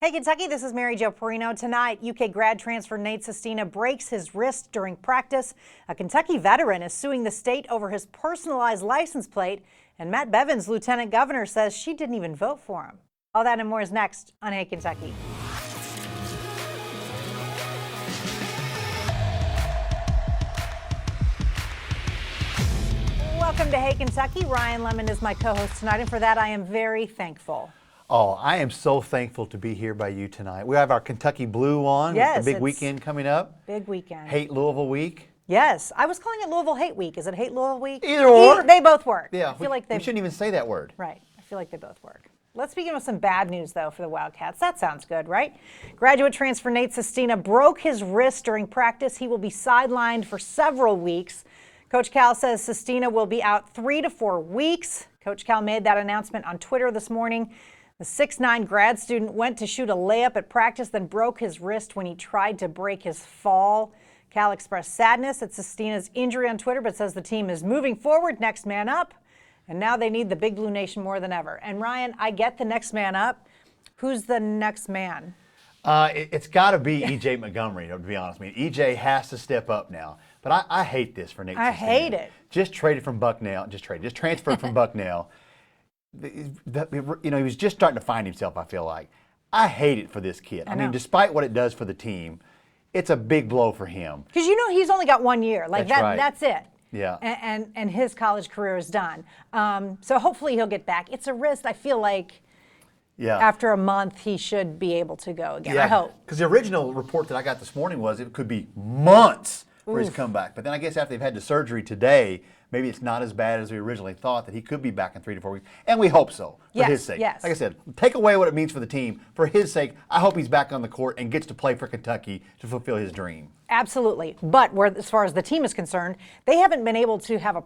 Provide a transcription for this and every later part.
Hey Kentucky, this is Mary Jo Perino. Tonight, UK grad transfer Nate Sistina breaks his wrist during practice. A Kentucky veteran is suing the state over his personalized license plate, and Matt Bevin's lieutenant governor says she didn't even vote for him. All that and more is next on Hey Kentucky. Welcome to Hey Kentucky. Ryan Lemon is my co-host tonight, and for that I am very thankful. Oh, I am so thankful to be here by you tonight. We have our Kentucky Blue on. Yes, it's a big weekend coming up. Big weekend. Hate Louisville Week. Yes, I was calling it Louisville Hate Week. Is it Hate Louisville Week? Either or. They both work. Yeah, I feel like we shouldn't even say that word. Right. I feel like they both work. Let's begin with some bad news, though, for the Wildcats. That sounds good, right? Graduate transfer Nate Sistina broke his wrist during practice. He will be sidelined for several weeks. Coach Cal says Sistina will be out 3 to 4 weeks. Coach Cal made that announcement on Twitter this morning. The 6'9" grad student went to shoot a layup at practice, then broke his wrist when he tried to break his fall. Cal expressed sadness at Sistina's injury on Twitter, but says the team is moving forward, next man up. And now they need the Big Blue Nation more than ever. And Ryan, I get the next man up. Who's the next man? It's got to be E.J. Montgomery, to be honest. I mean, E.J. has to step up now. But I hate this for Nate Sistina. I hate it. Just traded from Bucknell. Just transferred from Bucknell. He was just starting to find himself, I feel like. I hate it for this kid. I mean, despite what it does for the team, it's a big blow for him. Because he's only got 1 year. Like That's right. That's it. Yeah. And his college career is done. So hopefully he'll get back. It's a wrist. I feel like after a month he should be able to go again. I hope. Because the original report that I got this morning was it could be months for his comeback. But then I guess after they've had the surgery today, maybe it's not as bad as we originally thought, that he could be back in 3 to 4 weeks. And we hope so, for his sake. Yes. Like I said, take away what it means for the team. For his sake, I hope he's back on the court and gets to play for Kentucky to fulfill his dream. Absolutely. But as far as the team is concerned, they haven't been able to have a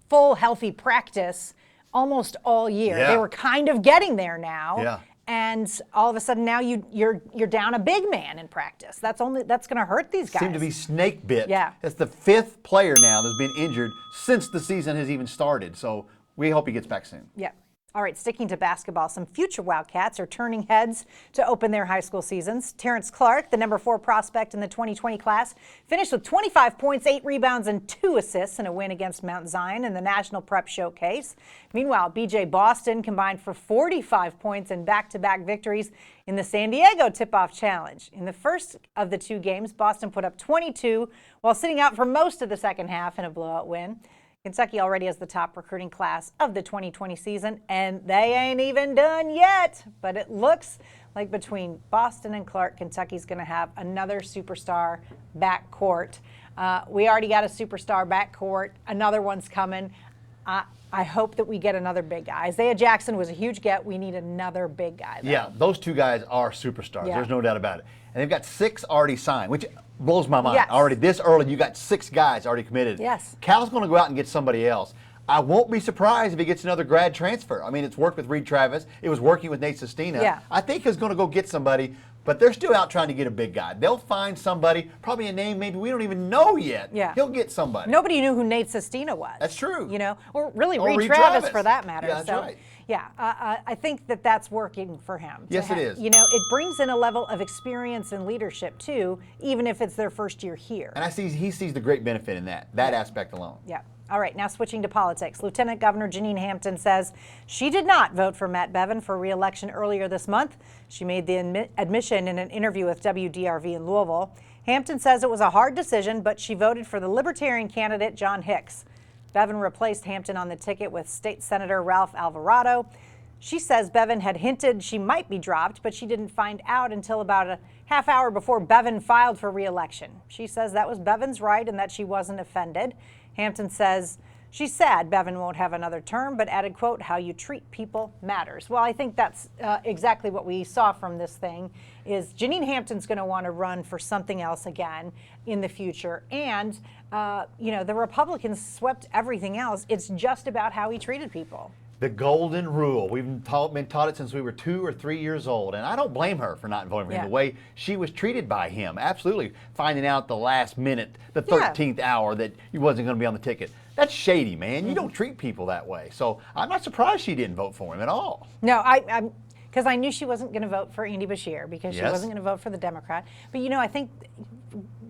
full, healthy practice almost all year. Yeah. They were kind of getting there now. Yeah. And all of a sudden now you're down a big man in practice. That's going to hurt these guys. Seem to be snake bit. Yeah. It's the 5th player now that's been injured since the season has even started. So we hope he gets back soon. Yeah. All right, sticking to basketball, some future Wildcats are turning heads to open their high school seasons. Terrence Clark, the number 4 prospect in the 2020 class, finished with 25 points, 8 rebounds, and 2 assists in a win against Mount Zion in the National Prep Showcase. Meanwhile, B.J. Boston combined for 45 points in back-to-back victories in the San Diego Tip-Off Challenge. In the first of the 2 games, Boston put up 22 while sitting out for most of the second half in a blowout win. Kentucky already has the top recruiting class of the 2020 season, and they ain't even done yet. But it looks like between Boston and Clark, Kentucky's going to have another superstar backcourt. We already got a superstar backcourt. Another one's coming. I hope that we get another big guy. Isaiah Jackson was a huge get. We need another big guy, though. Yeah, those 2 guys are superstars. Yeah. There's no doubt about it. And they've got 6 already signed, which blows my mind. Yes. Already this early, you got 6 guys already committed. Yes. Cal's going to go out and get somebody else. I won't be surprised if he gets another grad transfer. I mean, it's worked with Reed Travis. It was working with Nate Sistina. Yeah. I think he's going to go get somebody, but they're still out trying to get a big guy. They'll find somebody, probably a name maybe we don't even know yet. Yeah. He'll get somebody. Nobody knew who Nate Sistina was. That's true. Or really Or Reed Reed Travis Travis for that matter. Yeah, that's right. Yeah, I think that's working for him. Yes, it is. It brings in a level of experience and leadership too, even if it's their first year here. And he sees the great benefit in that aspect alone. Yeah. All right, now switching to politics. Lieutenant Governor Janine Hampton says she did not vote for Matt Bevin for re-election earlier this month. She made the admission in an interview with WDRV in Louisville. Hampton says it was a hard decision, but she voted for the Libertarian candidate, John Hicks. Bevin replaced Hampton on the ticket with State Senator Ralph Alvarado. She says Bevin had hinted she might be dropped, but she didn't find out until about a half hour before Bevin filed for re-election. She says that was Bevin's right and that she wasn't offended. Hampton says she's sad Bevin won't have another term, but added, quote, "How you treat people matters." Well, I think that's exactly what we saw from this thing is Janine Hampton's going to want to run for something else again in the future. And, the Republicans swept everything else. It's just about how he treated people. The golden rule. We've been taught it since we were 2 or 3 years old, and I don't blame her for not voting for him. The way she was treated by him, absolutely. Finding out the last minute, the 13th hour, that he wasn't going to be on the ticket. That's shady, man. You don't treat people that way. So I'm not surprised she didn't vote for him at all. No, because I knew she wasn't going to vote for Andy Beshear because she wasn't going to vote for the Democrat. But I think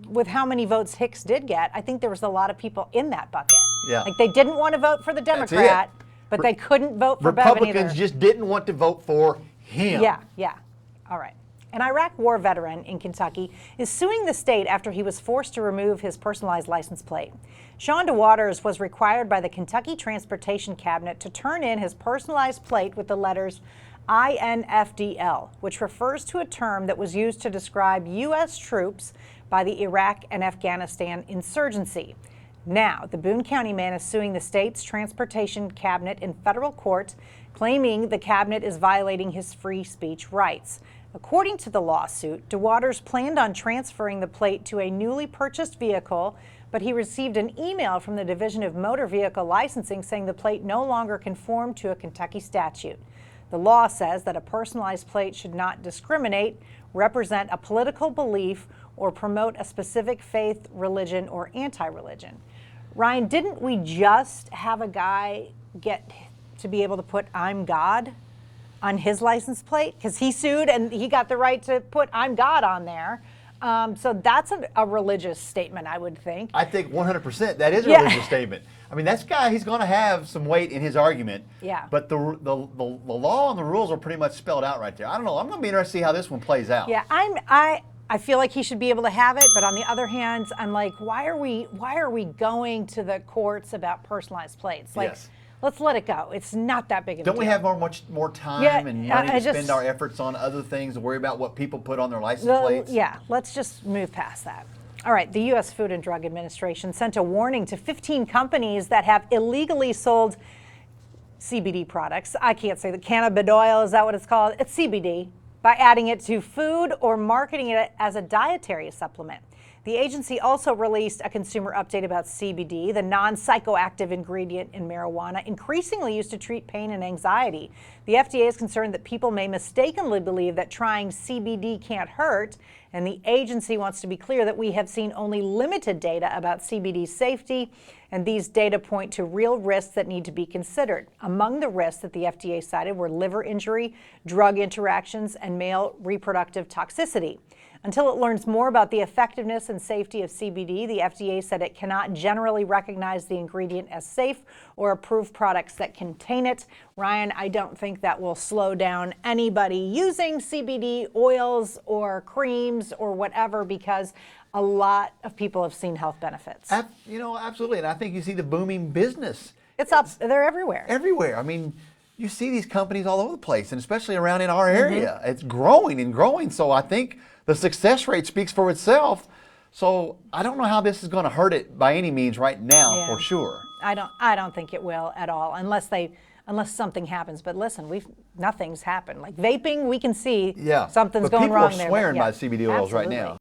with how many votes Hicks did get, I think there was a lot of people in that bucket. Yeah. Like they didn't want to vote for the Democrat, but they couldn't vote for Bevan either. Republicans just didn't want to vote for him. Yeah. All right. An Iraq war veteran in Kentucky is suing the state after he was forced to remove his personalized license plate. Sean DeWaters was required by the Kentucky Transportation Cabinet to turn in his personalized plate with the letters INFDL, which refers to a term that was used to describe U.S. troops by the Iraq and Afghanistan insurgency. Now, the Boone County man is suing the state's transportation cabinet in federal court, claiming the cabinet is violating his free speech rights. According to the lawsuit, DeWaters planned on transferring the plate to a newly purchased vehicle, but he received an email from the Division of Motor Vehicle Licensing saying the plate no longer conformed to a Kentucky statute. The law says that a personalized plate should not discriminate, represent a political belief, or promote a specific faith, religion, or anti-religion. Ryan, didn't we just have a guy get to be able to put "I'm God" on his license plate? Because he sued and he got the right to put "I'm God" on there. So that's a religious statement, I would think. I think 100% that is a religious statement. I mean, that guy, he's going to have some weight in his argument. Yeah. But the law and the rules are pretty much spelled out right there. I don't know. I'm going to be interested to see how this one plays out. Yeah, I feel like he should be able to have it, but on the other hand, I'm like, why are we going to the courts about personalized plates? Like, let's let it go. It's not that big of a deal. Don't we have much more time and money to spend our efforts on other things and worry about what people put on their license plates? Yeah, let's just move past that. All right, the U.S. Food and Drug Administration sent a warning to 15 companies that have illegally sold CBD products. I can't say the cannabidiol, is that what it's called? It's CBD, by adding it to food or marketing it as a dietary supplement. The agency also released a consumer update about CBD, the non-psychoactive ingredient in marijuana, increasingly used to treat pain and anxiety. The FDA is concerned that people may mistakenly believe that trying CBD can't hurt, and the agency wants to be clear that we have seen only limited data about CBD safety, and these data point to real risks that need to be considered. Among the risks that the FDA cited were liver injury, drug interactions, and male reproductive toxicity. Until it learns more about the effectiveness and safety of CBD, the FDA said it cannot generally recognize the ingredient as safe or approve products that contain it. Ryan, I don't think that will slow down anybody using CBD oils or creams or whatever, because a lot of people have seen health benefits. Absolutely. And I think you see the booming business. It's up. They're everywhere. Everywhere. I mean, you see these companies all over the place, and especially around in our area. It's growing and growing. So I think the success rate speaks for itself. So I don't know how this is going to hurt it by any means right now, for sure. I don't think it will at all, unless something happens. But listen, nothing's happened. Like vaping, we can see something's going wrong there. People are swearing by CBD oils right now.